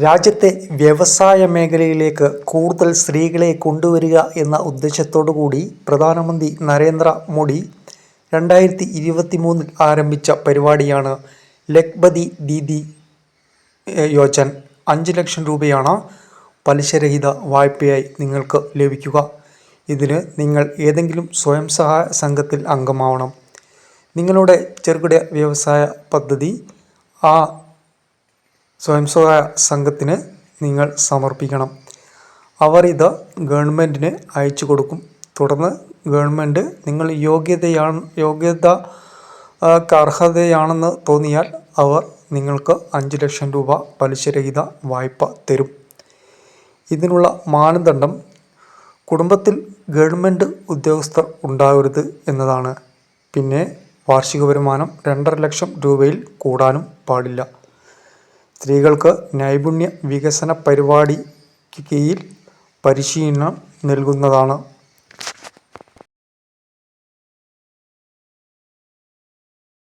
രാജ്യത്തെ വ്യവസായ മേഖലയിലേക്ക് കൂടുതൽ സ്ത്രീകളെ കൊണ്ടുവരിക എന്ന ഉദ്ദേശത്തോടു കൂടി പ്രധാനമന്ത്രി നരേന്ദ്ര മോദി 2023 ആരംഭിച്ച പരിപാടിയാണ് ലഖ്പതി ദീദി യോജന. 5 ലക്ഷം രൂപയാണ് പലിശരഹിത വായ്പയായി നിങ്ങൾക്ക് ലഭിക്കുക. ഇതിന് നിങ്ങൾ ഏതെങ്കിലും സ്വയം സഹായ സംഘത്തിൽ അംഗമാവണം. നിങ്ങളുടെ ചെറുകിട വ്യവസായ പദ്ധതി ആ സ്വയം സഹായ സംഘത്തിന് നിങ്ങൾ സമർപ്പിക്കണം. അവർ ഇത് ഗവൺമെൻറ്റിന് അയച്ചു കൊടുക്കും. തുടർന്ന് ഗവൺമെൻറ് നിങ്ങൾ അർഹതയാണെന്ന് തോന്നിയാൽ അവർ നിങ്ങൾക്ക് 5 ലക്ഷം രൂപ പലിശരഹിത വായ്പ തരും. ഇതിനുള്ള മാനദണ്ഡം കുടുംബത്തിൽ ഗവൺമെൻറ് ഉദ്യോഗസ്ഥർ ഉണ്ടാകരുത് എന്നതാണ്. പിന്നെ വാർഷിക വരുമാനം 2.5 ലക്ഷം രൂപയിൽ കൂടാനും പാടില്ല. സ്ത്രീകൾക്ക് നൈപുണ്യ വികസന പരിപാടിക്ക് കീഴിൽ പരിശീലനം നൽകുന്നതാണ്.